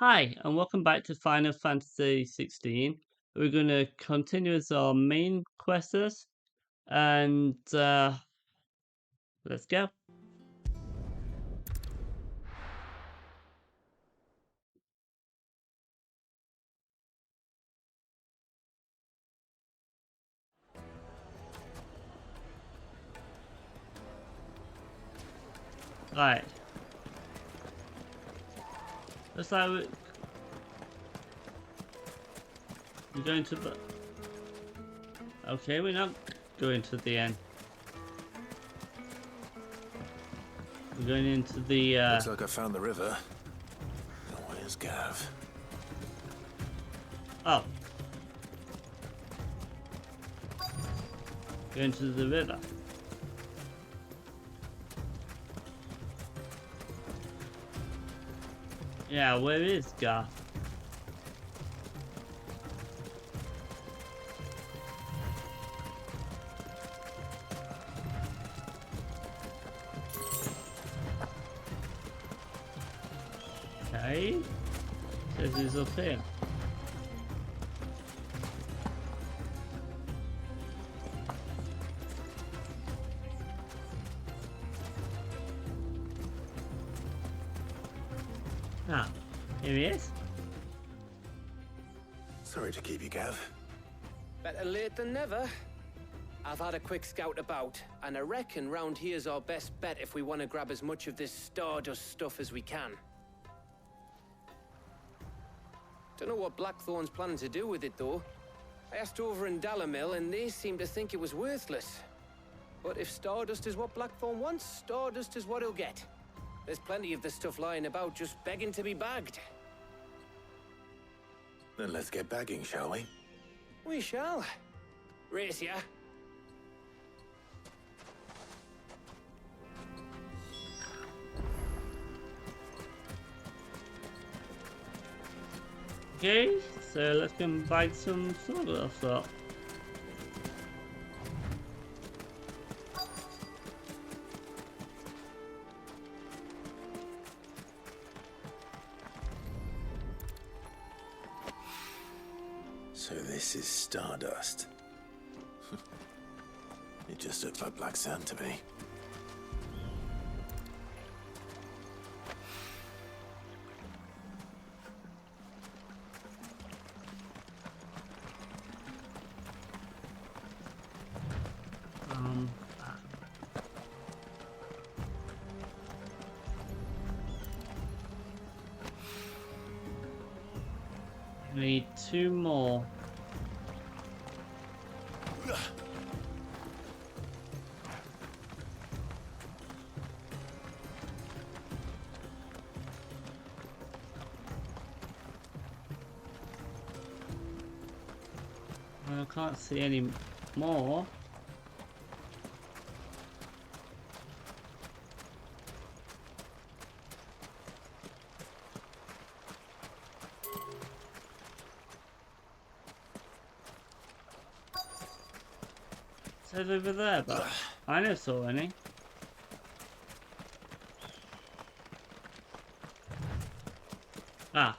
Hi, and welcome back to Final Fantasy 16. We're going to continue as our main questers, and let's go. Right. Looks like we're going to the... Okay, we're not going to the end. We're going into the... Looks like I found the river. Now where's Gav? Oh. Going to the river. Yeah, where is Garth? Okay. Says he's up here. Ah, here he is. Sorry to keep you, Gav. Better late than never. I've had a quick scout about, and I reckon round here's our best bet if we want to grab as much of this Stardust stuff as we can. Don't know what Blackthorn's planning to do with it, though. I asked over in Dalamil, and they seem to think it was worthless. But if Stardust is what Blackthorn wants, Stardust is what he'll get. There's plenty of this stuff lying about, just begging to be bagged. Then let's get bagging, shall we? We shall. Race ya. Okay, so let's go and buy some sawdust up. So this is Stardust. It just looks like black sand to me. Um, Need two more. I can't see any more. It says over there, but I never saw any. Ah.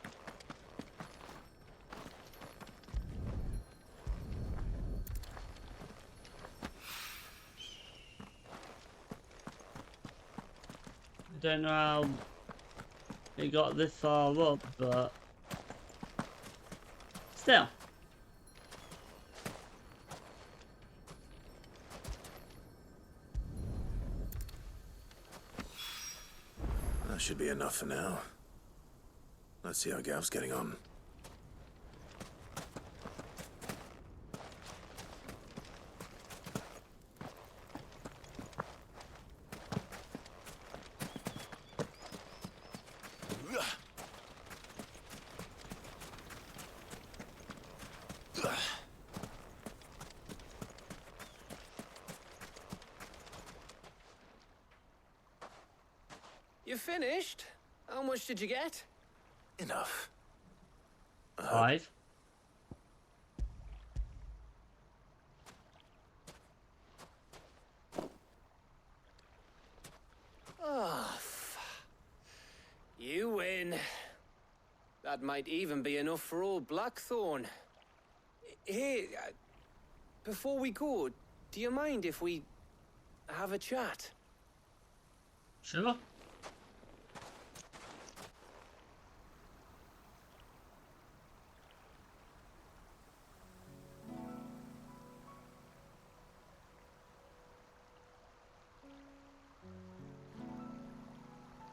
I don't know how it got this far up, but still. That should be enough for now. Let's see how Gav's getting on. You finished? How much did you get? Enough. 5. Oh, you win. That might even be enough for old Blackthorn. Hey, before we go, do you mind if we have a chat? Sure.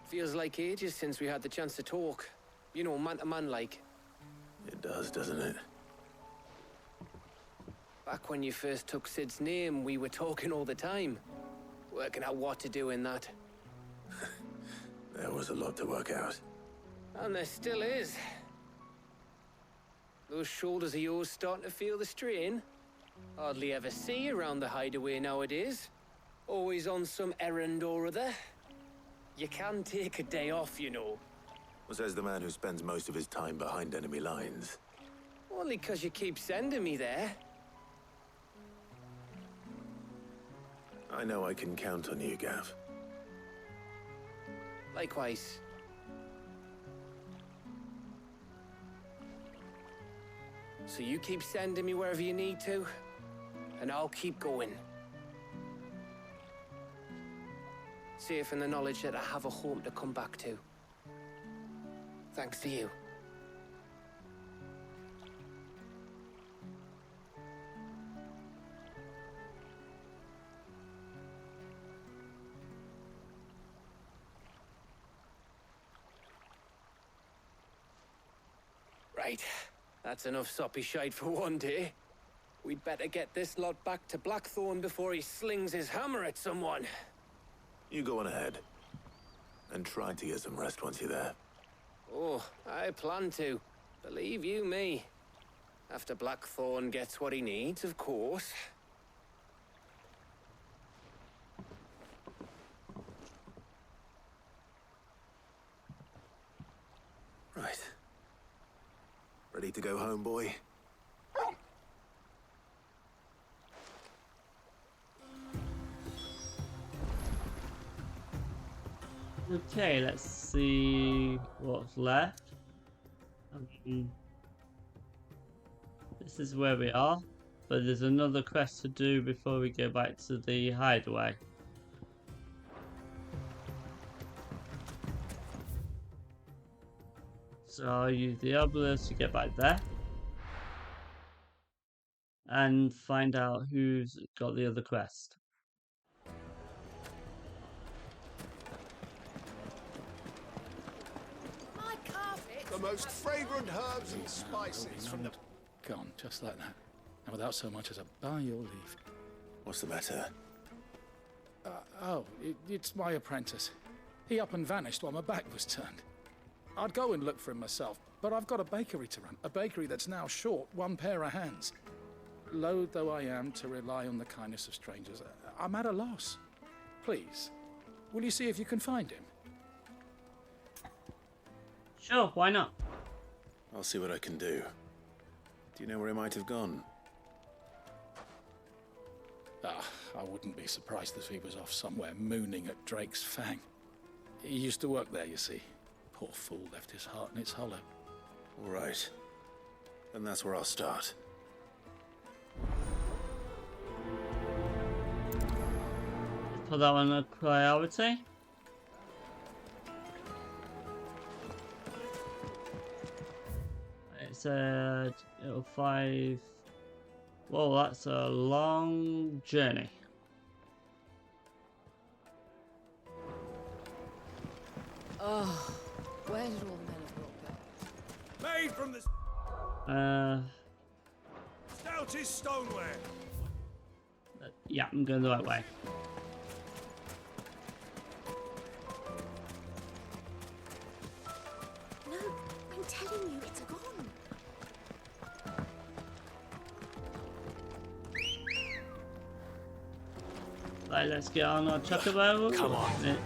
Feels like ages since we had the chance to talk. You know, man to man like. It does, doesn't it? Back when you first took Sid's name, we were talking all the time. Working out what to do in that. There was a lot to work out. And there still is. Those shoulders of yours starting to feel the strain. Hardly ever see you around the hideaway nowadays. Always on some errand or other. You can take a day off, you know. Well, says the man who spends most of his time behind enemy lines. Only 'cause you keep sending me there. I know I can count on you, Gav. Likewise. So you keep sending me wherever you need to, and I'll keep going. Safe in the knowledge that I have a home to come back to. Thanks to you. Right. That's enough soppy shite for one day. We'd better get this lot back to Blackthorn before he slings his hammer at someone. You go on ahead. And try to get some rest once you're there. Oh, I plan to. Believe you me. After Blackthorn gets what he needs, of course. Right. Ready to go home, boy? Okay, let's see what's left. This is where we are, but there's another quest to do before we go back to the hideaway. So I'll use the obelisk to get back there and find out who's got the other quest. The most fragrant herbs and spices from the... Gone, just like that. And without so much as a by your leave. What's the matter? It's my apprentice. He up and vanished while my back was turned. I'd go and look for him myself, but I've got a bakery to run. A bakery that's now short one pair of hands. Loath though I am to rely on the kindness of strangers, I'm at a loss. Please, will you see if you can find him? Sure, why not? I'll see what I can do. Do you know where he might have gone? I wouldn't be surprised if he was off somewhere mooning at Drake's Fang. He used to work there, you see. Poor fool left his heart in its hollow. All right. Then that's where I'll start. Put that one a priority. It said it'll 5. Whoa, that's a long journey. Oh, where did all the men of Rock go? Made from the stoutest stoneware. Yeah, I'm going the right way. No, I'm telling you, it's gone. Right, let's get on our chocobo. Come on.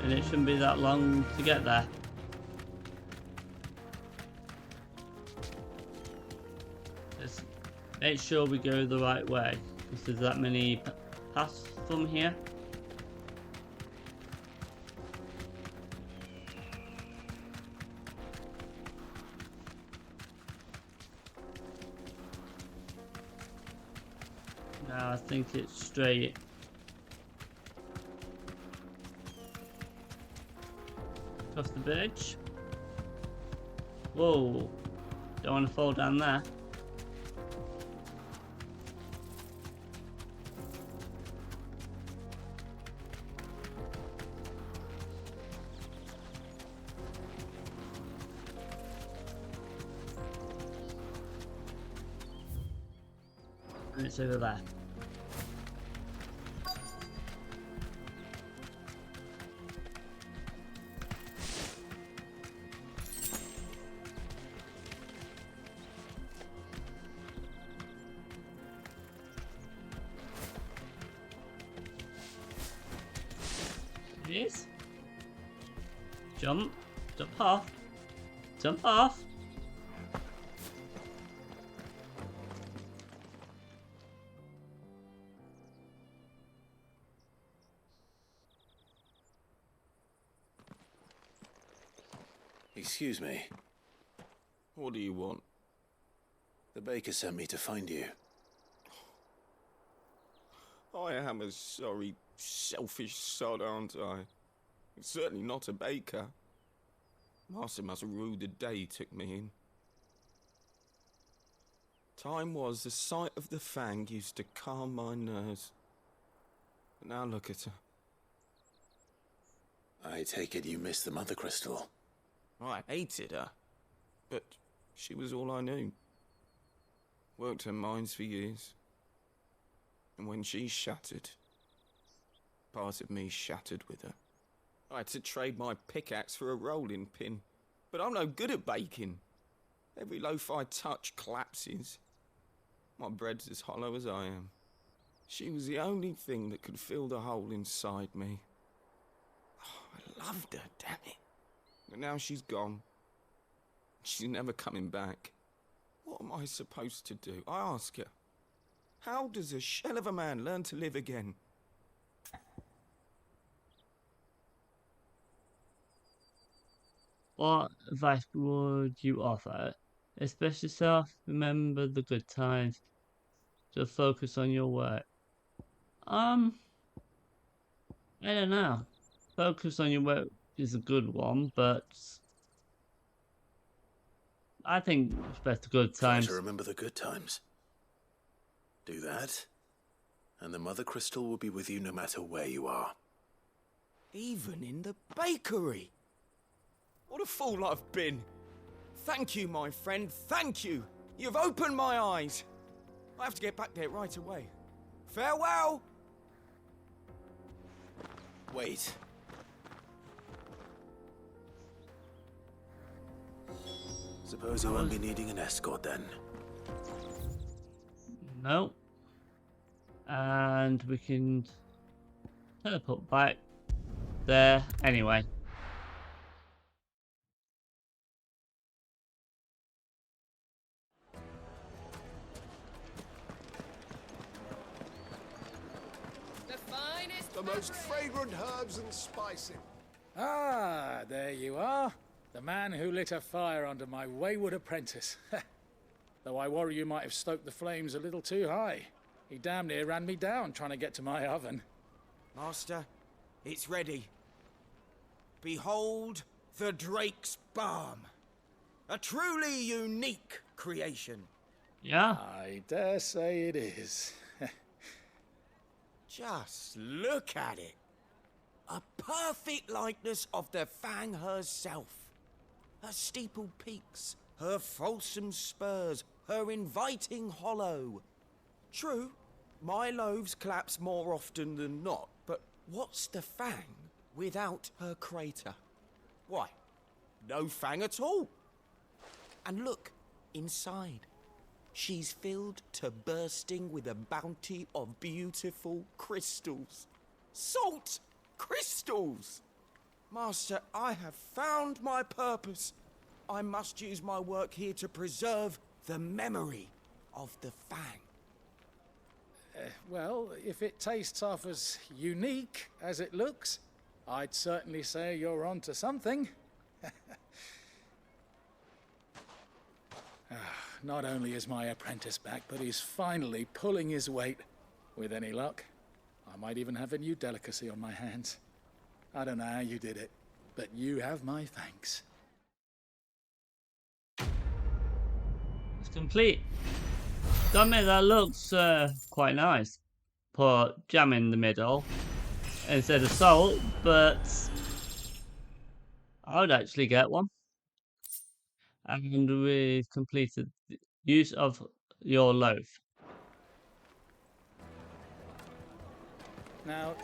And it shouldn't be that long to get there. Let's make sure we go the right way, because there's that many paths from here. I think it's straight. Across the bridge. Whoa. Don't want to fall down there. And it's over there. Please. Jump. Jump off. Jump off. Excuse me. What do you want? The baker sent me to find you. I am a sorry, selfish sod, aren't I? Certainly not a baker. Master must have ruled the day he took me in. Time was the sight of the Fang used to calm my nerves. But now look at her. I take it you missed the Mother Crystal. I hated her, but she was all I knew. Worked her mines for years. And when she shattered, part of me shattered with her. I had to trade my pickaxe for a rolling pin, but I'm no good at baking. Every loaf I touch collapses. My bread's as hollow as I am. She was the only thing that could fill the hole inside me. Oh, I loved her, damn it. But now she's gone. She's never coming back. What am I supposed to do? I ask her. How does a shell of a man learn to live again? What advice would you offer? Express yourself, remember the good times, just focus on your work. I don't know. Focus on your work is a good one, but I think express the good Try times. to remember the good times. Do that, and the Mother Crystal will be with you no matter where you are. Even in the bakery. What a fool I've been. Thank you, my friend, thank you. You've opened my eyes. I have to get back there right away. Farewell! Wait. Suppose you won't be needing an escort then. No. And we can teleport back there anyway. The finest The most pepperoni. fragrant herbs and spices. Ah, there you are. The man who lit a fire under my wayward apprentice. Though I worry you might have stoked the flames a little too high. He damn near ran me down trying to get to my oven. Master, it's ready. Behold the Drake's Balm. A truly unique creation. Yeah. I dare say it is. Just look at it. A perfect likeness of the Fang herself. Her steepled peaks, her fulsome spurs, her inviting hollow. True, my loaves collapse more often than not, but what's the Fang without her crater? Why, no Fang at all. And look, inside. She's filled to bursting with a bounty of beautiful crystals. Salt crystals! Master, I have found my purpose. I must use my work here to preserve the memory of the Fang. Well, if it tastes half as unique as it looks, I'd certainly say you're onto something. Not only is my apprentice back, but he's finally pulling his weight. With any luck, I might even have a new delicacy on my hands. I don't know how you did it, but you have my thanks. It's complete. Don't admit, that looks quite nice. Put jam in the middle instead of salt, but I would actually get one. And we've completed the use of your loaf. Now,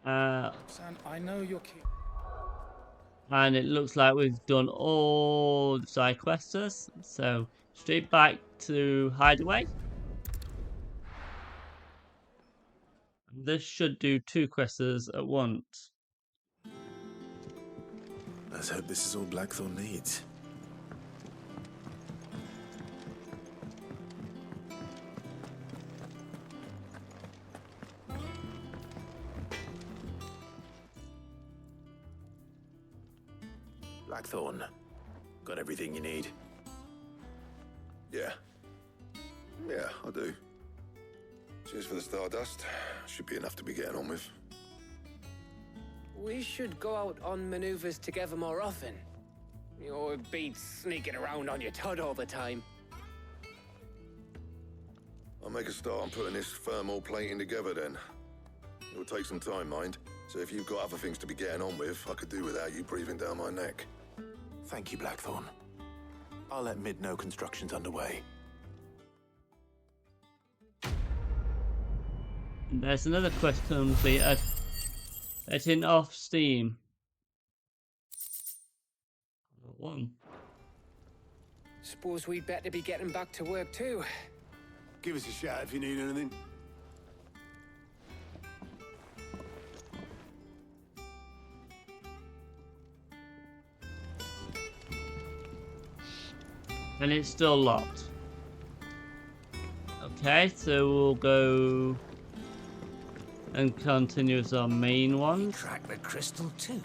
San, I know you're keen. And it looks like we've done all the side quests, so straight back to Hideaway. This should do 2 quests at once. Let's hope this is all Blackthorn needs. Blackthorn, got everything you need? Yeah. Yeah, I do. Cheers for the Stardust. Should be enough to be getting on with. We should go out on maneuvers together more often. Or beat sneaking around on your Todd all the time. I'll make a start on putting this thermal plating together then. It'll take some time, mind. So if you've got other things to be getting on with, I could do without you breathing down my neck. Thank you, Blackthorn. I'll let Mid know construction's underway. There's another quest completed. Letting off steam. 1. Suppose we'd better be getting back to work too. Give us a shout if you need anything. And it's still locked. Okay, so we'll go and continue with our main ones. Crack the crystal too?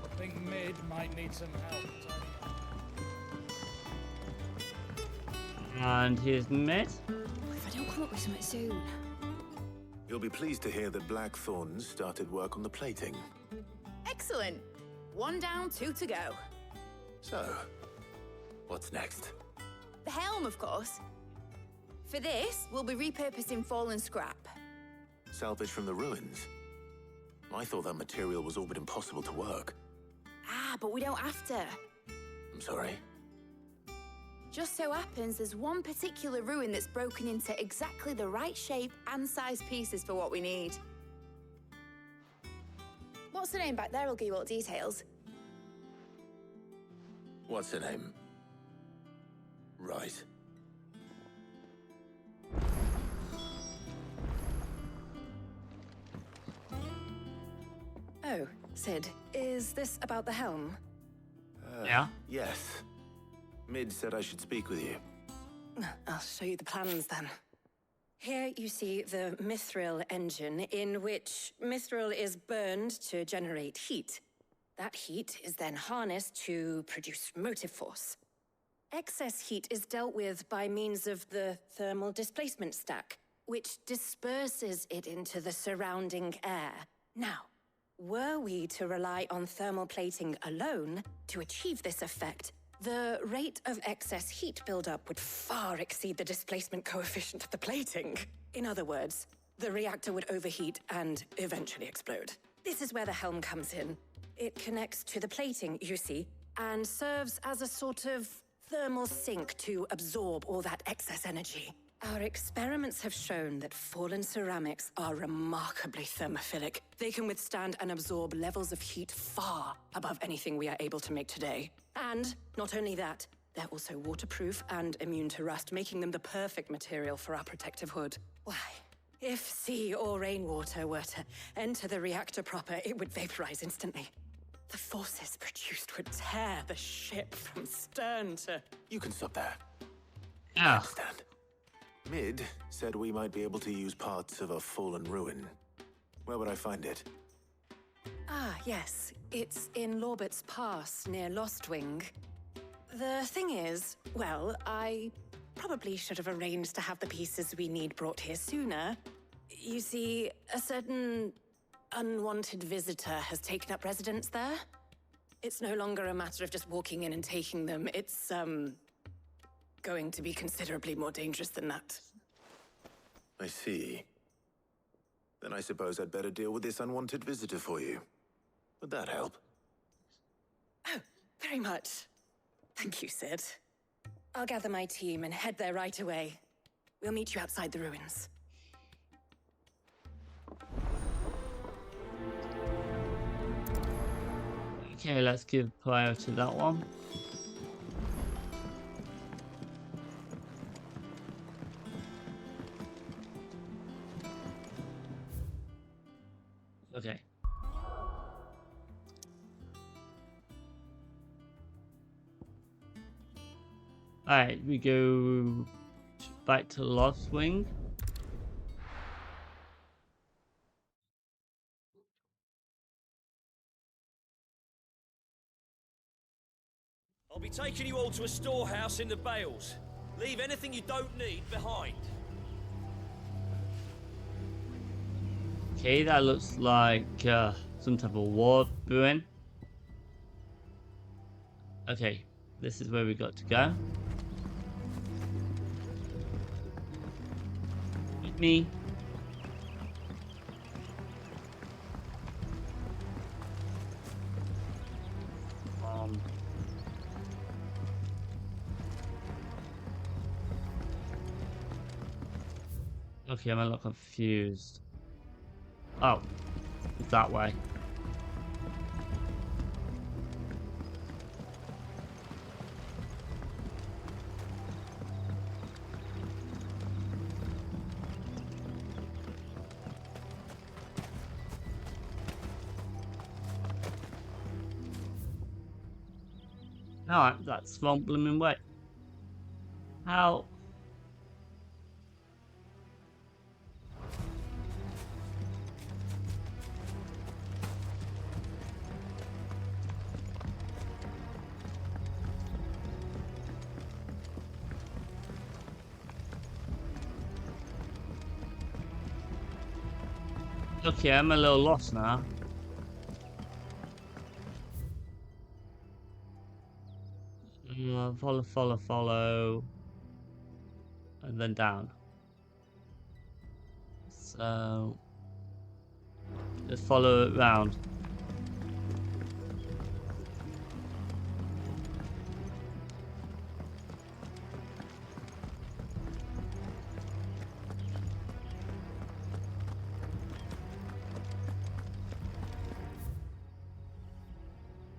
I think Mid might need some help tidying up. And here's Mid. If I don't come up with something soon. You'll be pleased to hear that Blackthorn started work on the plating. Excellent. 1 down, 2 to go. So, what's next? The helm, of course. For this, we'll be repurposing fallen scrap. Salvage from the ruins? I thought that material was all but impossible to work. Ah, but we don't have to. I'm sorry. Just so happens there's one particular ruin that's broken into exactly the right shape and size pieces for what we need. What's the name back there? I'll give you all the details. What's her name? Right. Oh, Sid, is this about the helm? Yeah. Yes. Mid said I should speak with you. I'll show you the plans then. Here you see the mithril engine, in which mithril is burned to generate heat. That heat is then harnessed to produce motive force. Excess heat is dealt with by means of the thermal displacement stack, which disperses it into the surrounding air. Now, were we to rely on thermal plating alone to achieve this effect, the rate of excess heat buildup would far exceed the displacement coefficient of the plating. In other words, the reactor would overheat and eventually explode. This is where the helm comes in. It connects to the plating, you see, and serves as a sort of thermal sink to absorb all that excess energy. Our experiments have shown that fallen ceramics are remarkably thermophilic. They can withstand and absorb levels of heat far above anything we are able to make today. And not only that, they're also waterproof and immune to rust, making them the perfect material for our protective hood. Why, if sea or rainwater were to enter the reactor proper, it would vaporize instantly. The forces produced would tear the ship from stern to... You can stop there. I Ah, understand. Mid said we might be able to use parts of a fallen ruin. Where would I find it? Ah, yes. It's in Lorbert's Pass, near Lostwing. The thing is, well, I probably should have arranged to have the pieces we need brought here sooner. You see, a certain unwanted visitor has taken up residence there. It's no longer a matter of just walking in and taking them. It's, going to be considerably more dangerous than that. I see. Then I suppose I'd better deal with this unwanted visitor for you. Would that help? Oh, very much. Thank you, Sid. I'll gather my team and head there right away. We'll meet you outside the ruins. okay, let's give priority to that one. Okay. Alright, we go back to Lost Wing. I'll be taking you all to a storehouse in the Bales. Leave anything you don't need behind. Okay, that looks like some type of war brewing. Okay, this is where we got to go. With me. Okay, I'm a little confused. Oh, it's that way. No, that's wrong blooming way. How? Okay, I'm a little lost now. Follow, and then down. So just follow it round.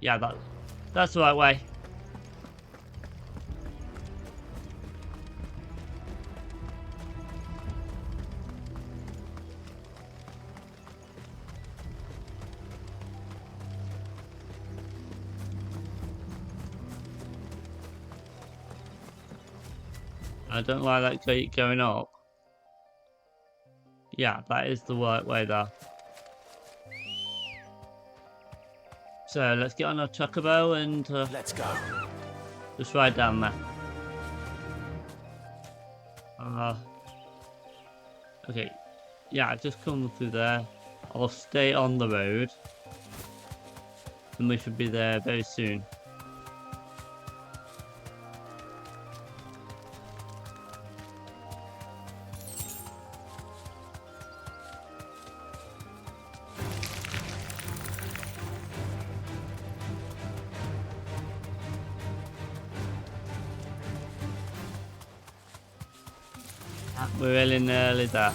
Yeah, that's the right way. I don't like that gate going up. Yeah, that is the right way there. So let's get on our chocobo and Let's go. just ride down there. Okay, yeah, just come through there. I'll stay on the road, and we should be there very soon. We're really nearly there.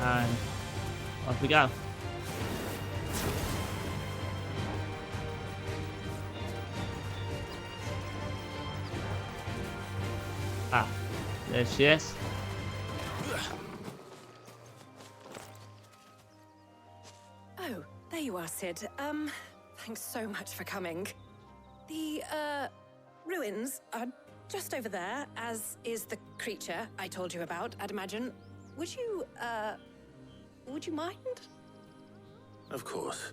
And off we go. Ah, there she is. Oh, there you are, Sid. Thanks so much for coming. The, ruins are just over there, as is the creature I told you about, I'd imagine. Would you mind? Of course.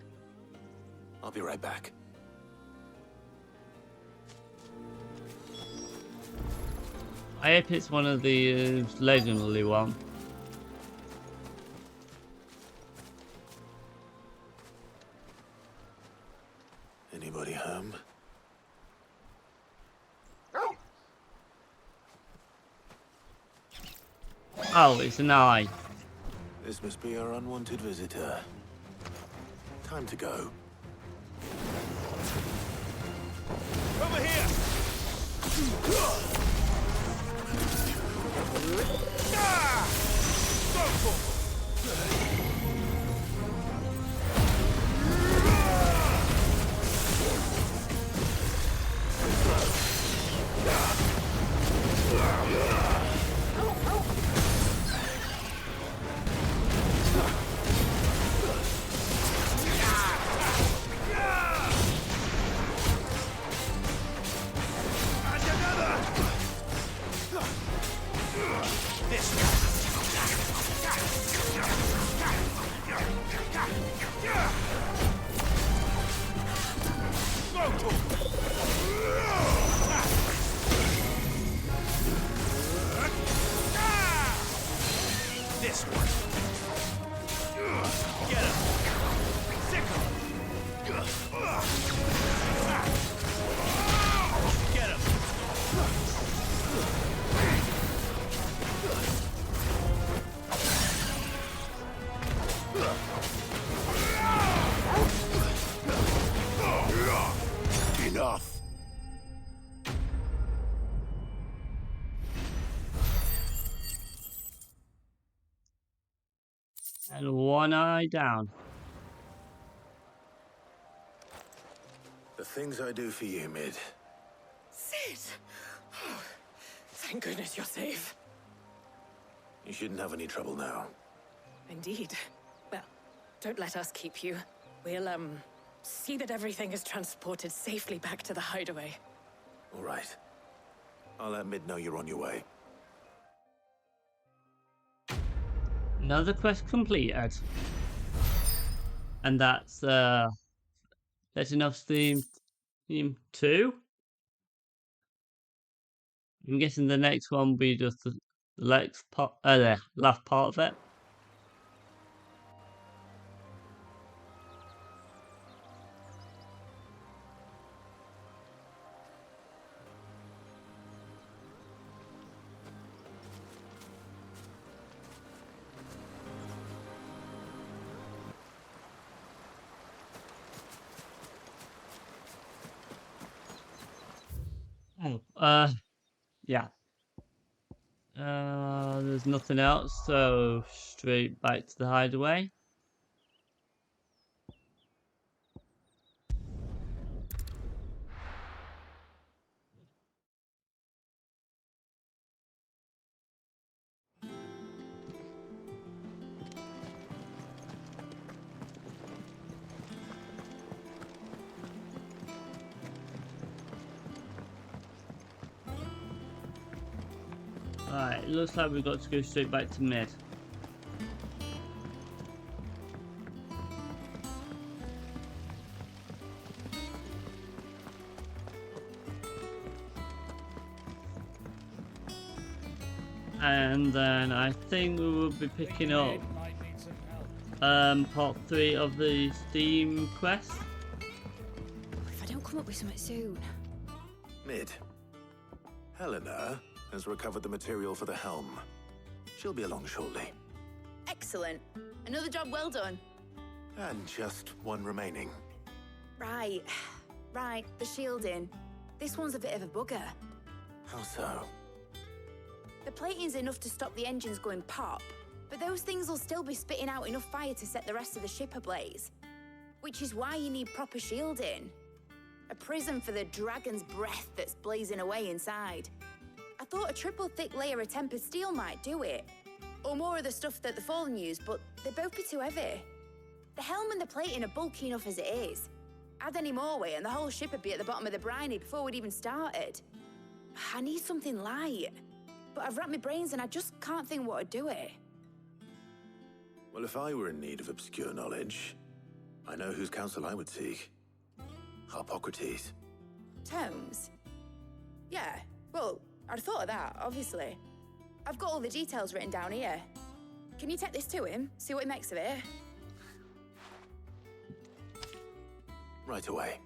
I'll be right back. I hope it's one of the legendary one. Anybody home? Oh, it's an eye. This must be our unwanted visitor. Time to go. Over here! This one. Get him. Sick him. Get him. Enough. And one eye down. The things I do for you, Mid. Sid! Oh, thank goodness you're safe. You shouldn't have any trouble now. Indeed. Well, don't let us keep you. We'll, see that everything is transported safely back to the hideaway. All right. I'll let Mid know you're on your way. Another quest completed. And that's Legend of Theme 2. I'm guessing the next one will be just the last part of it. Yeah. There's nothing else, so straight back to the hideaway. Alright, it looks like we've got to go straight back to Mid. And then I think we will be picking up part 3 of the Steam quest. If I don't come up with something soon. Mid. Helena has recovered the material for the helm. She'll be along shortly. Excellent. Another job well done. And just one remaining. Right. Right, the shielding. This one's a bit of a bugger. How so? The plating's enough to stop the engines going pop, but those things will still be spitting out enough fire to set the rest of the ship ablaze. Which is why you need proper shielding. A prison for the dragon's breath that's blazing away inside. I thought a triple thick layer of tempered steel might do it. Or more of the stuff that the Fallen use, but they'd both be too heavy. The helm and the plating are bulky enough as it is. Add any more weight and the whole ship would be at the bottom of the briny before we'd even started. I need something light. But I've racked my brains and I just can't think what would do it. Well, if I were in need of obscure knowledge, I know whose counsel I would seek. Harpocrates. Tomes? Yeah, well, I'd thought of that, obviously. I've got all the details written down here. Can you take this to him, see what he makes of it? Right away.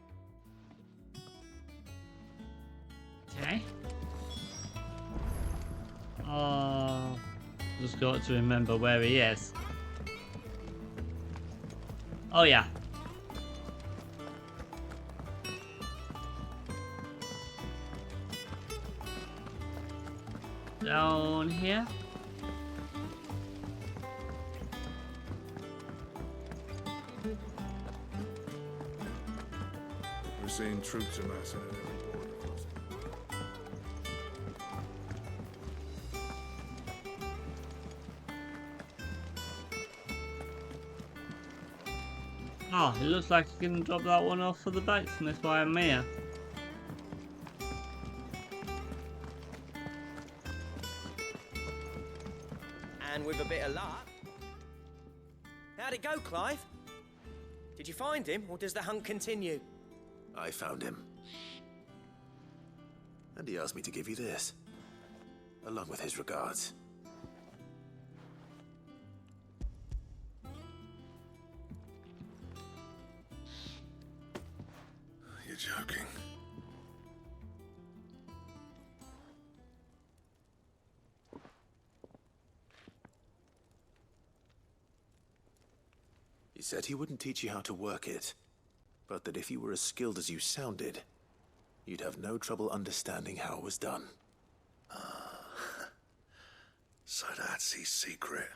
Okay. Just got to remember where he is. Oh yeah. Down here. We're seeing troops amassing at every border crossing. Oh, it looks like you can drop that one off for the blacksmith while I'm here. And with a bit of luck... How'd it go, Clive? Did you find him, or does the hunt continue? I found him. And he asked me to give you this, along with his regards. You're joking. He said he wouldn't teach you how to work it, but that if you were as skilled as you sounded, you'd have no trouble understanding how it was done. So that's his secret.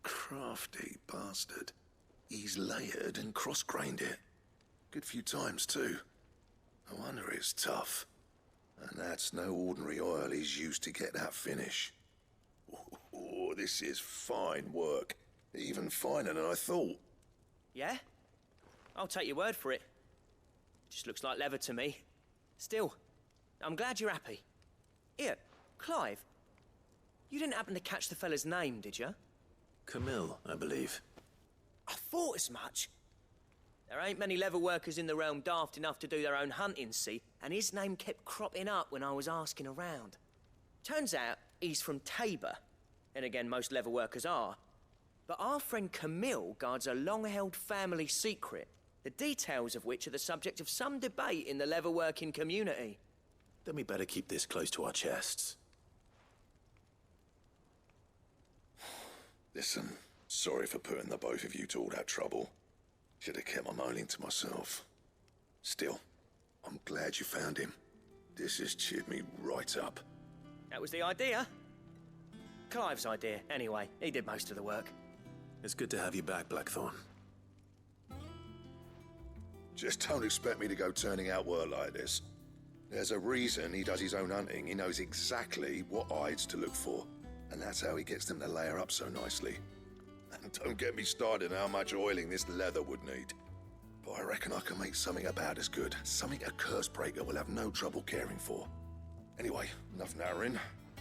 Crafty bastard. He's layered and cross-grained it. Good few times, too. No wonder it's tough. And that's no ordinary oil he's used to get that finish. Oh, this is fine work. Even finer than I thought. Yeah? I'll take your word for it. Just looks like leather to me. Still, I'm glad you're happy. Here, Clive. You didn't happen to catch the fella's name, did you? Camille, I believe. I thought as much. There ain't many leather workers in the realm daft enough to do their own hunting, see? And his name kept cropping up when I was asking around. Turns out he's from Tabor. And again, most leather workers are. But our friend Camille guards a long-held family secret, the details of which are the subject of some debate in the leather-working community. Then we better keep this close to our chests. Listen, sorry for putting the both of you to all that trouble. Should have kept my moaning to myself. Still, I'm glad you found him. This has cheered me right up. That was the idea. Clive's idea, anyway. He did most of the work. It's good to have you back, Blackthorn. Just don't expect me to go turning out work like this. There's a reason he does his own hunting. He knows exactly what hides to look for. And that's how he gets them to layer up so nicely. And don't get me started on how much oiling this leather would need. But I reckon I can make something about as good. Something a Cursebreaker will have no trouble caring for. Anyway, enough nattering.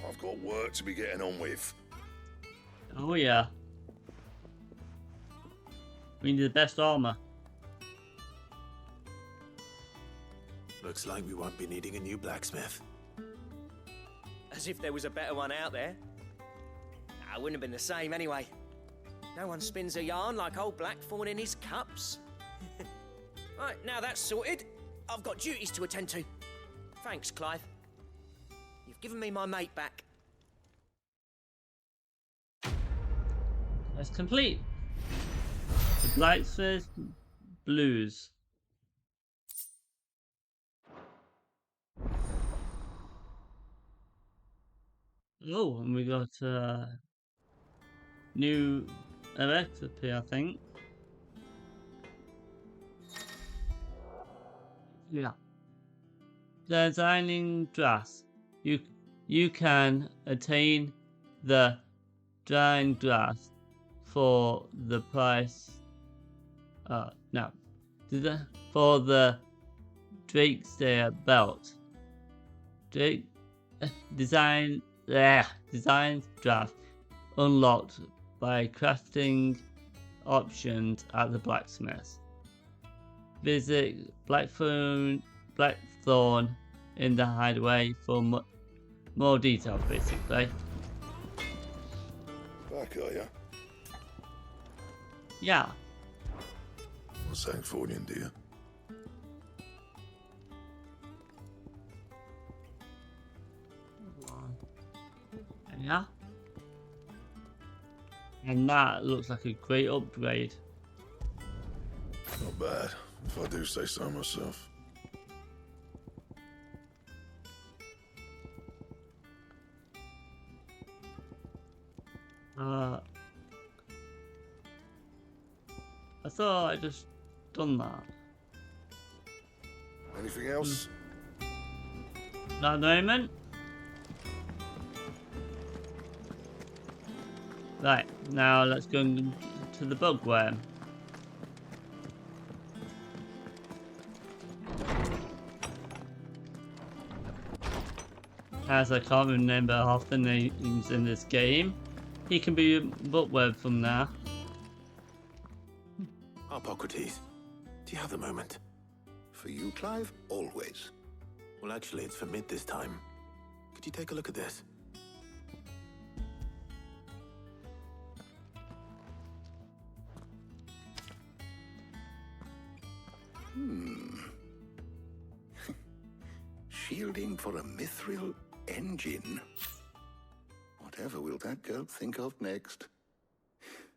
I've got work to be getting on with. Oh yeah. We need the best armor. Looks like we won't be needing a new blacksmith. As if there was a better one out there. It wouldn't have been the same anyway. No one spins a yarn like old Blackthorn in his cups. Right, now that's sorted. I've got duties to attend to. Thanks, Clive. You've given me my mate back. That's complete. The Blacksmith Blues. Oh, and we got new recipe, I think. Yeah. Designing grass. You can attain the drying grass for the price. No. For the Drakestair belt. Design draft unlocked by crafting options at the blacksmith. Visit Blackthorn in the hideaway for more details, basically. Back, are ya? Yeah. What's that for you, dear? Yeah. And that looks like a great upgrade. Not bad, if I do say so myself. I thought I just done that. Anything else? Not at the moment. Right, now let's go to the bugworm. As I can't remember half the names in this game, he can be a bookworm from there. Harpocrates, do you have the moment? For you, Clive, always. Well, actually, it's for mid this time. Could you take a look at this? Shielding for a mithril engine. Whatever will that girl think of next?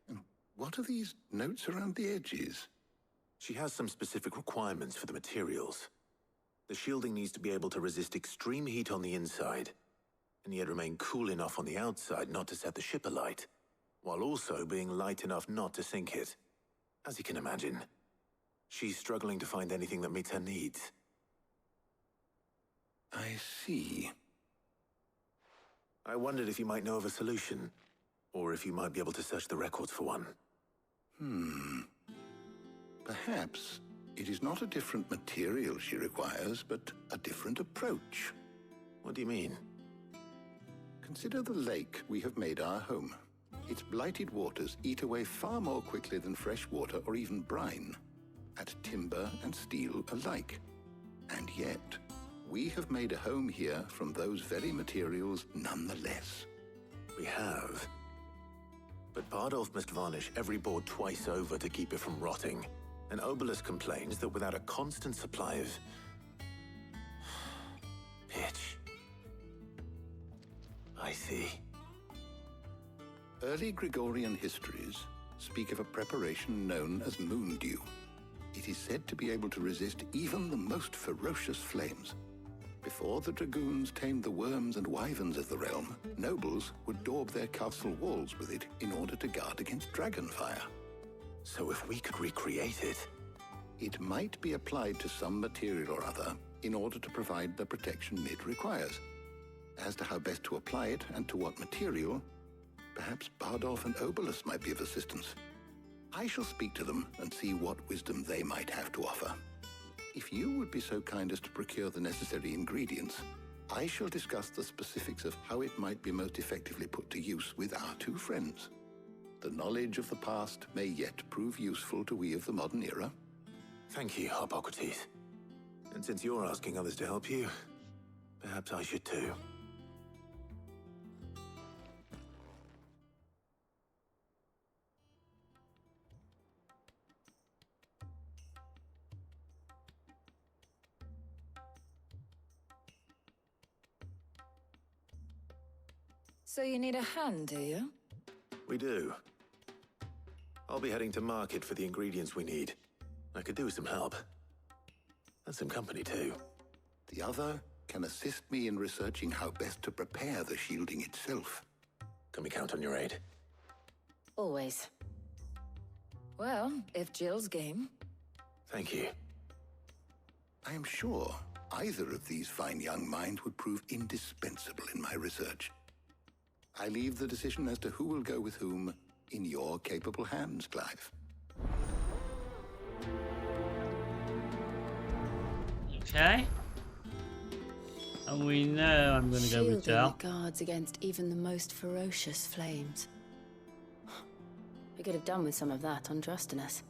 And what are these notes around the edges? She has some specific requirements for the materials. The shielding needs to be able to resist extreme heat on the inside, and yet remain cool enough on the outside not to set the ship alight, while also being light enough not to sink it. As you can imagine, she's struggling to find anything that meets her needs. I see. I wondered if you might know of a solution, or if you might be able to search the records for one. Perhaps it is not a different material she requires, but a different approach. What do you mean? Consider the lake we have made our home. Its blighted waters eat away far more quickly than fresh water or even brine, at timber and steel alike. And yet, we have made a home here from those very materials nonetheless. We have. But Bardolph must varnish every board twice over to keep it from rotting. And Obelus complains that without a constant supply of pitch. I see. Early Gregorian histories speak of a preparation known as moon dew. It is said to be able to resist even the most ferocious flames. Before the dragoons tamed the worms and wyverns of the realm, nobles would daub their castle walls with it in order to guard against dragonfire. So if we could recreate it... It might be applied to some material or other in order to provide the protection Mid requires. As to how best to apply it and to what material, perhaps Bardolph and Obelus might be of assistance. I shall speak to them and see what wisdom they might have to offer. If you would be so kind as to procure the necessary ingredients, I shall discuss the specifics of how it might be most effectively put to use with our two friends. The knowledge of the past may yet prove useful to we of the modern era. Thank you, Harpocrates. And since you're asking others to help you, perhaps I should too. So you need a hand, do you? We do. I'll be heading to market for the ingredients we need. I could do with some help. And some company too. The other can assist me in researching how best to prepare the shielding itself. Can we count on your aid? Always. Well, if Jill's game. Thank you. I am sure either of these fine young minds would prove indispensable in my research. I leave the decision as to who will go with whom in your capable hands, Clive. Okay. And we know I'm going to go with Shielding Jill. it guards against even the most ferocious flames. We could have done with some of that on Drustinus.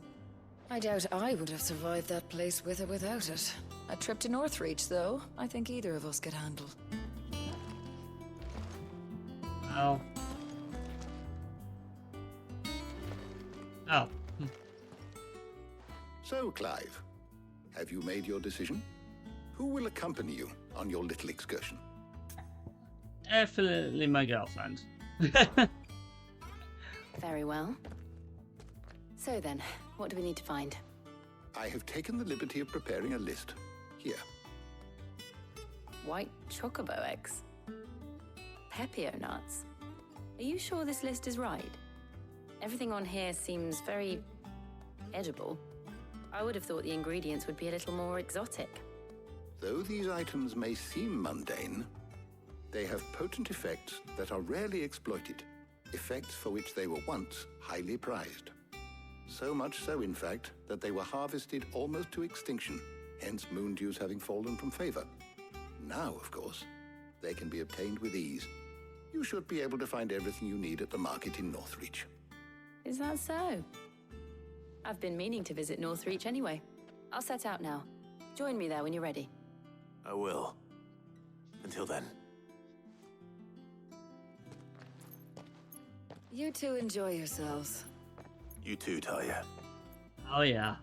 I doubt I would have survived that place with or without it. A trip to Northreach, though, I think either of us could handle. Oh. Oh. So, Clive, have you made your decision? Who will accompany you on your little excursion? Definitely my girlfriend. Very well. So then, what do we need to find? I have taken the liberty of preparing a list. Here. White chocobo eggs. Pepio nuts. Are you sure this list is right? Everything on here seems very edible. I would have thought the ingredients would be a little more exotic. Though these items may seem mundane, they have potent effects that are rarely exploited, effects for which they were once highly prized. So much so, in fact, that they were harvested almost to extinction, hence moon dews having fallen from favor. Now, of course, they can be obtained with ease. You should be able to find everything you need at the market in Northreach. Is that so? I've been meaning to visit Northreach anyway. I'll set out now. Join me there when you're ready. I will. Until then. You two enjoy yourselves. You too, Talia. Oh yeah.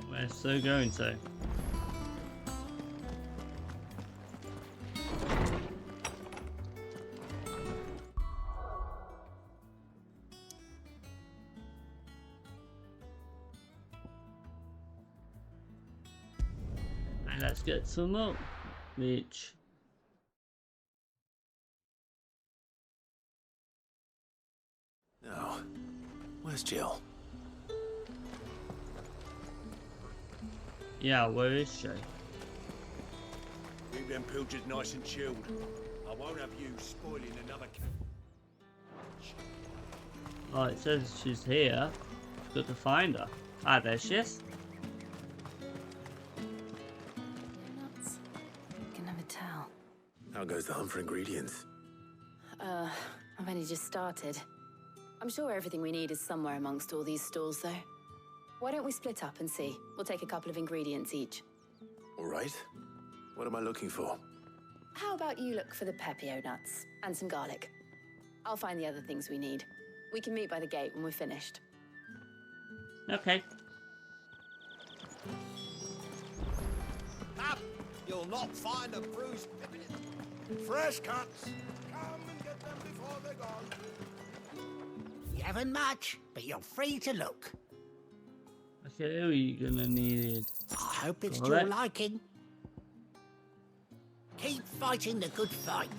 We're so going to. And let's get some up, Mitch. Now, where's Jill? Yeah, where is she? Keep them pilgers nice and chilled. I won't have you spoiling another Oh, it says she's here. It's good to find her. Ah, there she is. Nuts. I can never tell. How goes the hunt for ingredients? I've only just started. I'm sure everything we need is somewhere amongst all these stalls, though. Why don't we split up and see? We'll take a couple of ingredients each. All right. What am I looking for? How about you look for the Pepio nuts and some garlic? I'll find the other things we need. We can meet by the gate when we're finished. Okay. Up! You'll not find a bruised pippin. Fresh cuts. Come and get them before they're gone. You haven't much, but you're free to look. Okay, who are you gonna need? I hope it's to Alright. your liking. Keep fighting the good fight.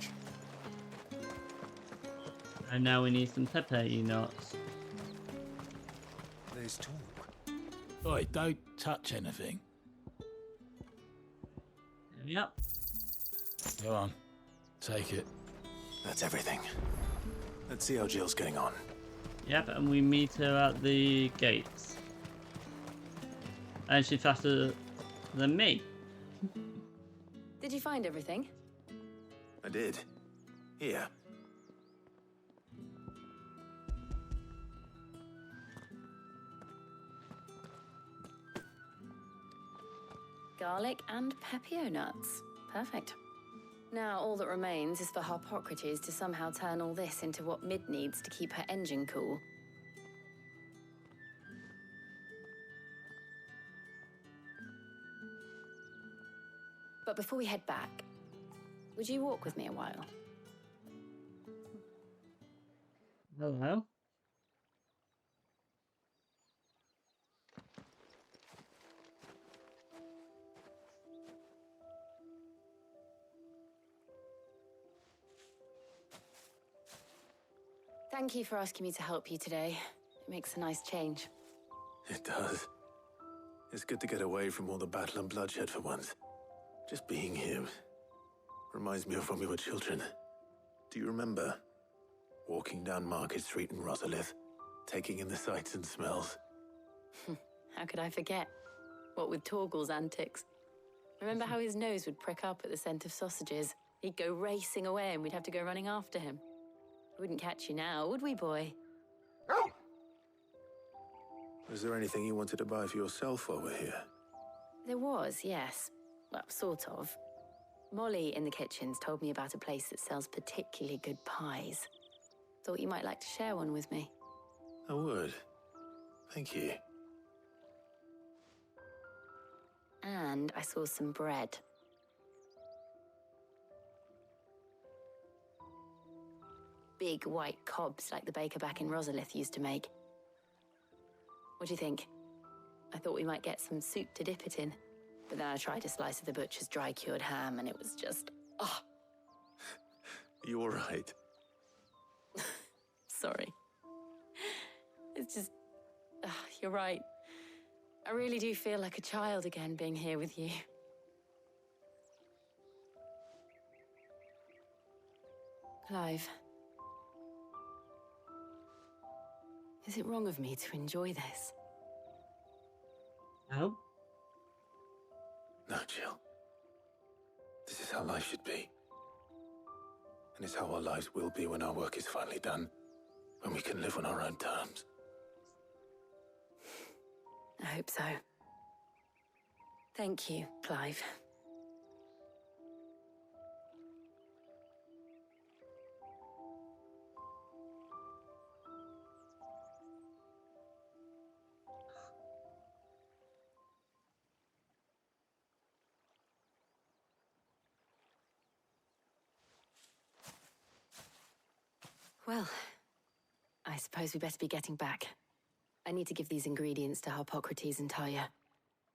And now we need some pepper nuts. There's talk. Oi, don't touch anything. Yep. Go on. Take it. That's everything. Let's see how Jill's getting on. Yep, and we meet her at the gates. And she's faster than me. Did you find everything? I did. Here. Garlic and Pepio nuts. Perfect. Now all that remains is for Harpocrates to somehow turn all this into what Mid needs to keep her engine cool. But before we head back, would you walk with me a while? Hello. Thank you for asking me to help you today. It makes a nice change. It does. It's good to get away from all the battle and bloodshed for once. Just being here reminds me of when we were children. Do you remember? Walking down Market Street in Rosalith, taking in the sights and smells. How could I forget? What with Torgal's antics. Remember how his nose would prick up at the scent of sausages? He'd go racing away and we'd have to go running after him. We wouldn't catch you now, would we, boy? Was there anything you wanted to buy for yourself while we're here? There was, yes. Well, sort of. Molly in the kitchens told me about a place that sells particularly good pies. Thought you might like to share one with me. I would. Thank you. And I saw some bread. Big white cobs like the baker back in Rosalith used to make. What do you think? I thought we might get some soup to dip it in. But then I tried a slice of the butcher's dry-cured ham and it was just... oh. You all right? Sorry. It's just... you're right. I really do feel like a child again being here with you. Clive. Is it wrong of me to enjoy this? No. No, Jill. This is how life should be. And it's how our lives will be when our work is finally done. When we can live on our own terms. I hope so. Thank you, Clive. Well, I suppose we better be getting back. I need to give these ingredients to Harpocrates and Talia.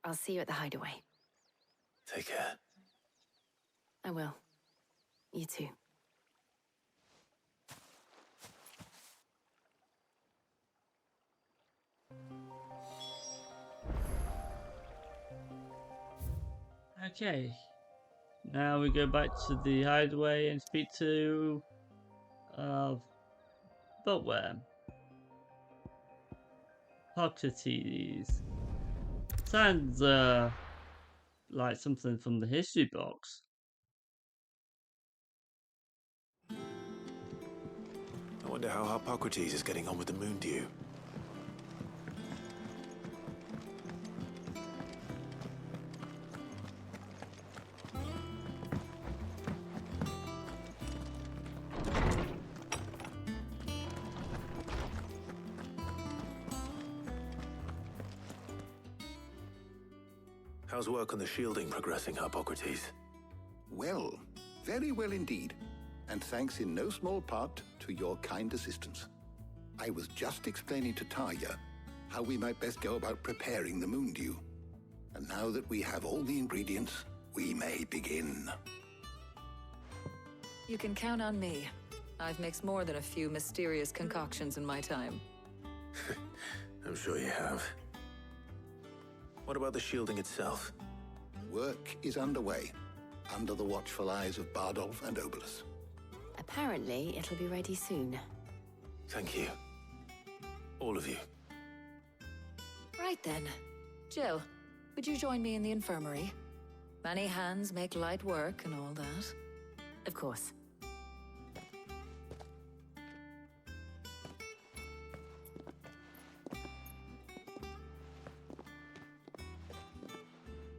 I'll see you at the hideaway. Take care. I will. You too. Okay. Now we go back to the hideaway and speak to Boatworm. Hippocrates. Sounds like something from the history box. I wonder how Hippocrates is getting on with the Moondew. How's work on the shielding progressing, Hippocrates? Well, very well indeed. And thanks in no small part to your kind assistance. I was just explaining to Talia how we might best go about preparing the Moondew. And now that we have all the ingredients, we may begin. You can count on me. I've mixed more than a few mysterious concoctions in my time. I'm sure you have. What about the shielding itself? Work is underway, under the watchful eyes of Bardolph and Obolus. Apparently, it'll be ready soon. Thank you. All of you. Right then. Jill, would you join me in the infirmary? Many hands make light work and all that. Of course.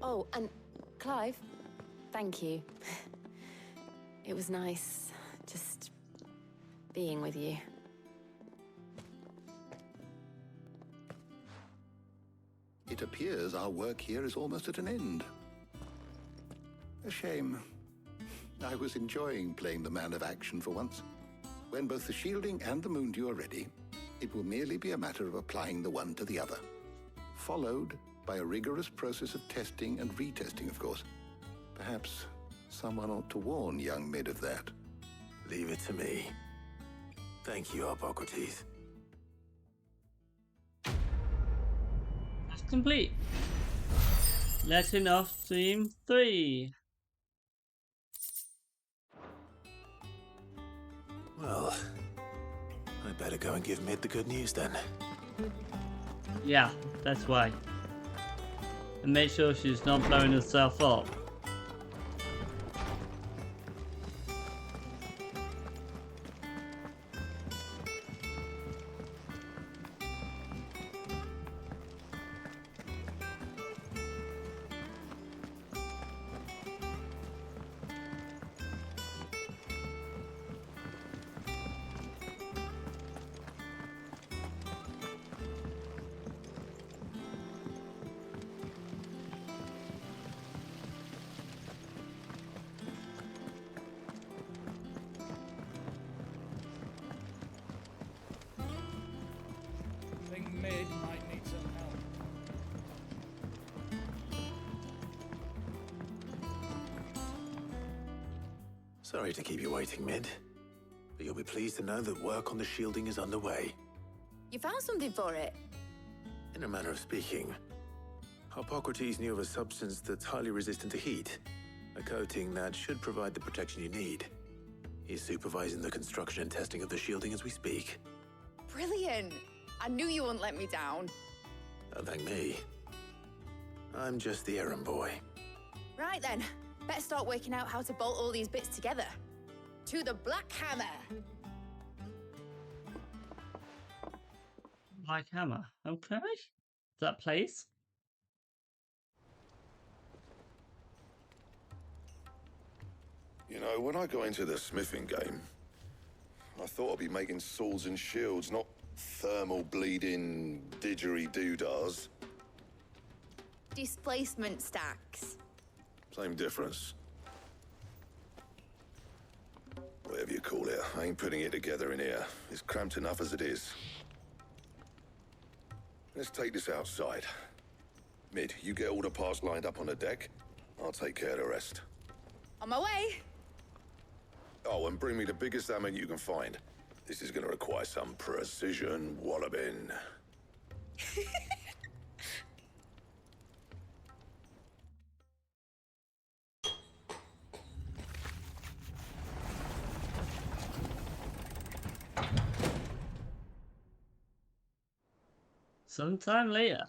Oh, and Clive, thank you. It was nice just being with you. It appears our work here is almost at an end. A shame. I was enjoying playing the man of action for once. When both the shielding and the Moondew are ready, it will merely be a matter of applying the one to the other. Followed by a rigorous process of testing and retesting, of course. Perhaps someone ought to warn young Mid of that. Leave it to me. Thank you, Harpocrates. That's complete. Letting off Scene 3. Well, I better go and give Mid the good news then. Yeah, that's why. And make sure she's not blowing herself up. I think Mid might need some help. Sorry to keep you waiting, Mid. But you'll be pleased to know that work on the shielding is underway. You found something for it? In a manner of speaking, Harpocrates knew of a substance that's highly resistant to heat. A coating that should provide the protection you need. He's supervising the construction and testing of the shielding as we speak. Brilliant! I knew you wouldn't let me down. Don't thank me. I'm just the errand boy. Right then, better start working out how to bolt all these bits together. To the Black Hammer! Black Hammer, okay. That place? You know, when I got into the smithing game, I thought I'd be making swords and shields, not thermal bleeding didgeridoo-dahs. Displacement stacks. Same difference. Whatever you call it, I ain't putting it together in here. It's cramped enough as it is. Let's take this outside. Mid, you get all the parts lined up on the deck. I'll take care of the rest. On my way! Oh, and bring me the biggest hammer you can find. This is gonna require some precision walloping. Sometime later.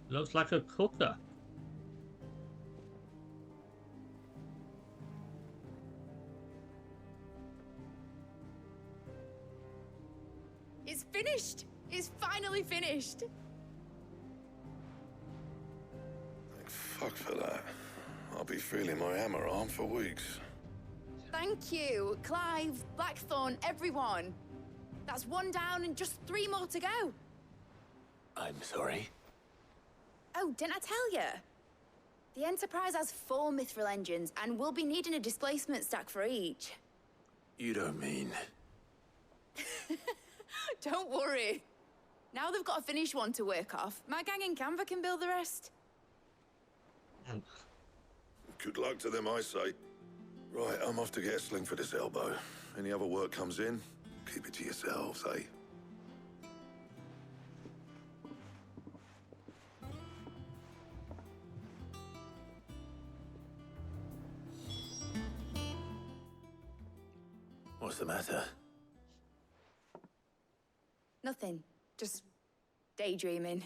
Looks like a cooker. It's finished! It's finally finished! Thank fuck for that. I'll be feeling my hammer arm for weeks. Thank you, Clive, Blackthorn, everyone. That's one down and just 3 more to go. I'm sorry. Oh, didn't I tell you? The Enterprise has 4 mithril engines, and we'll be needing a displacement stack for each. You don't mean... Don't worry. Now they've got a finished one to work off. My gang in Canva can build the rest. Good luck to them, I say. Right, I'm off to get a sling for this elbow. Any other work comes in, keep it to yourselves, eh? What's the matter? Nothing. Just daydreaming.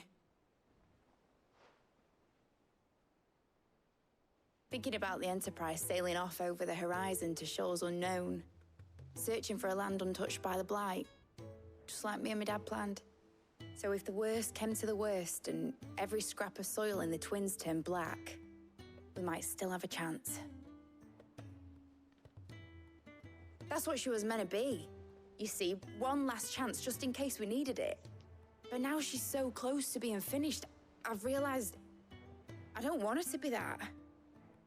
Thinking about the Enterprise sailing off over the horizon to shores unknown. Searching for a land untouched by the Blight. Just like me and my dad planned. So if the worst came to the worst and every scrap of soil in the Twins turned black, we might still have a chance. That's what she was meant to be. You see, one last chance just in case we needed it. But now she's so close to being finished, I've realized I don't want it to be that.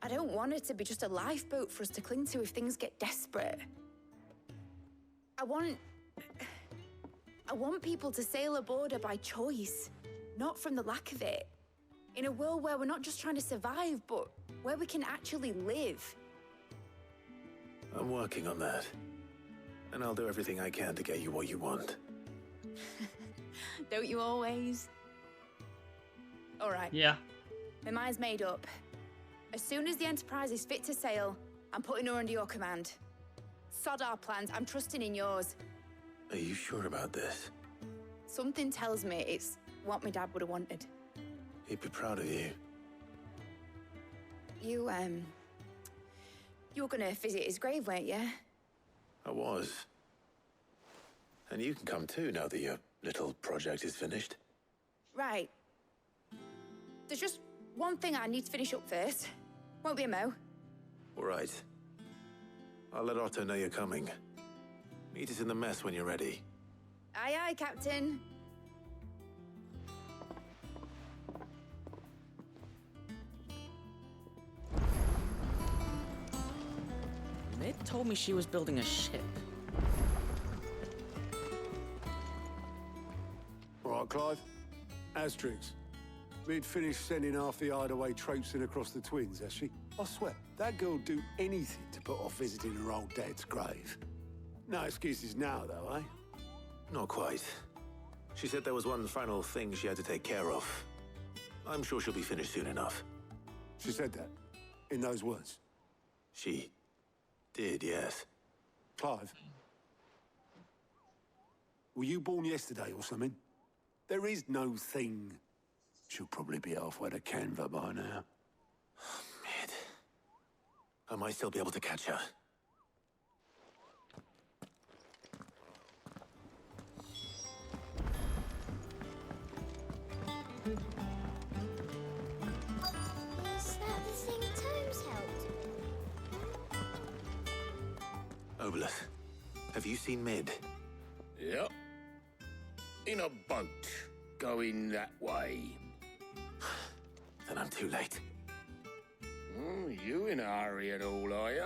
I don't want it to be just a lifeboat for us to cling to if things get desperate. I want I want people to sail a border by choice, not from the lack of it. In a world where we're not just trying to survive, but where we can actually live. I'm working on that. And I'll do everything I can to get you what you want. Don't you always? All right. Yeah. My mind's made up. As soon as the Enterprise is fit to sail, I'm putting her under your command. Sod our plans, I'm trusting in yours. Are you sure about this? Something tells me it's what my dad would have wanted. He'd be proud of you. You were gonna visit his grave, weren't you? I was. And you can come too now that your little project is finished. Right. There's just one thing I need to finish up first. Won't be a mo. All right. I'll let Otto know you're coming. Meet us in the mess when you're ready. Aye, aye, Captain. Mid told me she was building a ship. All right, Clive. Asterix. We'd finished sending half the hideaway traipsing across the Twins, has she? I swear, that girl'd do anything to put off visiting her old dad's grave. No excuses now, though, eh? Not quite. She said there was one final thing she had to take care of. I'm sure she'll be finished soon enough. She said that? In those words? She did, yes. Clive? Were you born yesterday or something? There is no thing. She'll probably be halfway to Canva by now. Mid. I might still be able to catch her. Is that the thing Tomes held? Obolus, have you seen Mid? Yep. In a boat, going that way. Then I'm too late. You in a hurry at all, are you?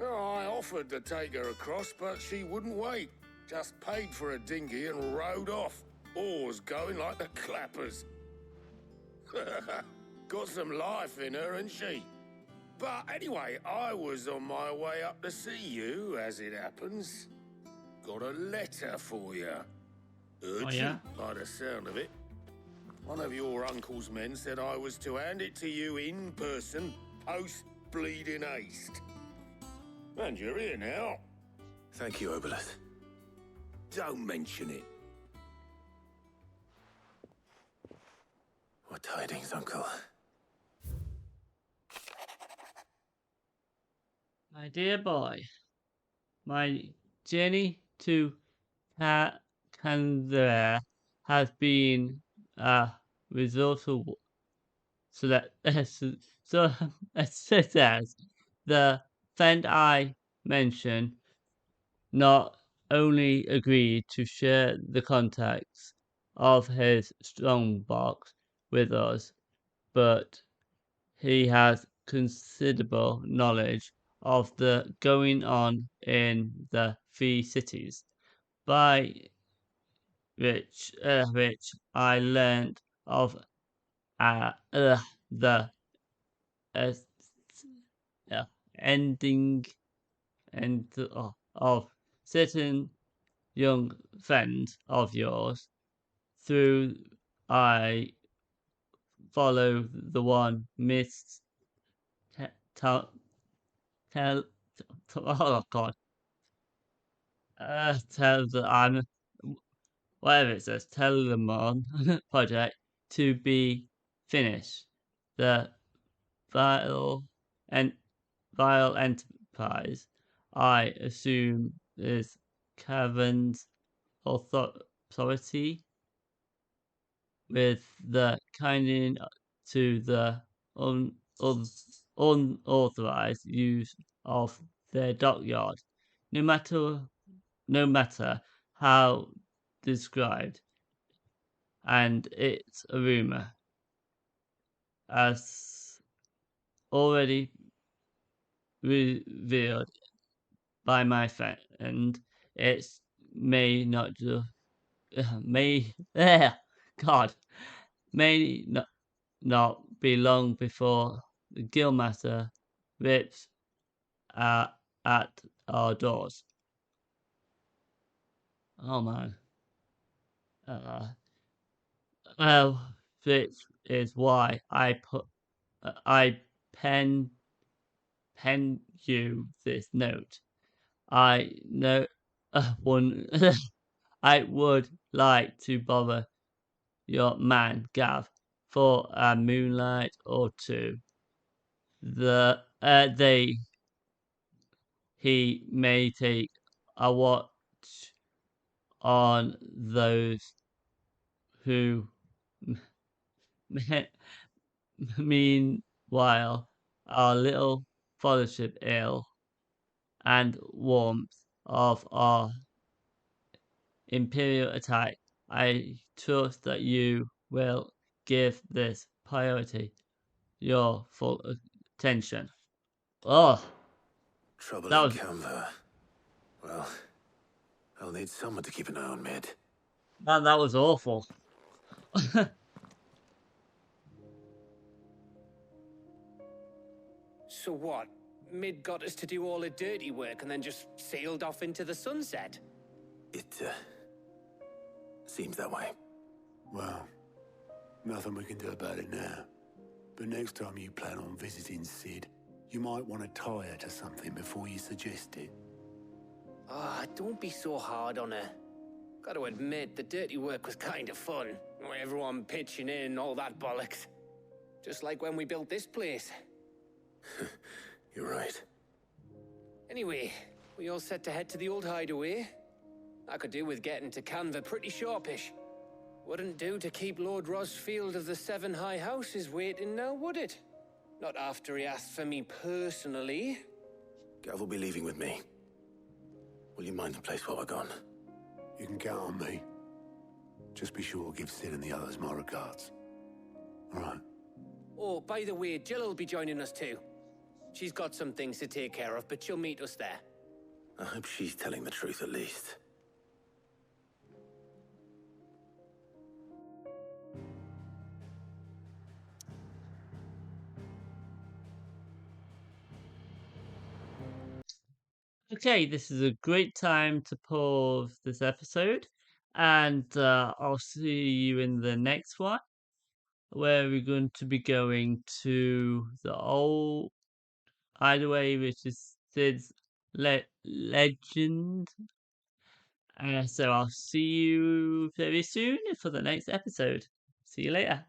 Oh, I offered to take her across, but she wouldn't wait. Just paid for a dinghy and rowed off. Oars going like the clappers. Got some life in her, ain't she? But anyway, I was on my way up to see you, as it happens. Got a letter for you. Urgent, yeah? by the sound of it. One of your uncle's men said I was to hand it to you in person, post-bleeding haste. And you're here now. Thank you, Obolus. Don't mention it. What tidings, Uncle? My dear boy, my journey to Canberra has been a result of so that so such as the friend I mentioned not only agreed to share the contacts of his strongbox with us, but he has considerable knowledge of the going on in the three cities, by which I learned of the ending of certain young friends of yours through I follow the one Miss oh God. Tell the I'm whatever it says, Telemon project to be finished. The vile enterprise, I assume, is Cavan's authority, with the kinding to the unauthorized use of their dockyard, no matter how described, and it's a rumor, as already revealed by my friend. It may not may God may not be long before the Guildmaster rips at our doors. Oh man. Well, this is why I pen you this note. I know one. I would like to bother your man Gav for a moonlight or two. He may take a watch on those who meanwhile our little fellowship ale and warmth of our imperial attack. I trust that you will give this priority your full attention. Oh, Trouble that in was Canva. Well, I'll need someone to keep an eye on Mid. man, that was awful. So what? Mid got us to do all the dirty work and then just sailed off into the sunset? It, seems that way. Well, nothing we can do about it now. But next time you plan on visiting Sid, you might want to tie her to something before you suggest it. Ah, don't be so hard on her. Gotta admit, the dirty work was kind of fun. Everyone pitching in and all that bollocks. Just like when we built this place. You're right. Anyway, we all set to head to the old hideaway. I could do with getting to Canva pretty sharpish. Wouldn't do to keep Lord Rosfield of the Seven High Houses waiting now, would it? Not after he asked for me personally. Gav will be leaving with me. Will you mind the place while we're gone? You can count on me. Just be sure to give Sid and the others my regards. All right. Oh, by the way, Jill will be joining us too. She's got some things to take care of, but she'll meet us there. I hope she's telling the truth at least. Okay, this is a great time to pause this episode, and I'll see you in the next one, where we're going to be going to the old hideaway, which is Sid's legend. So I'll see you very soon for the next episode. See you later.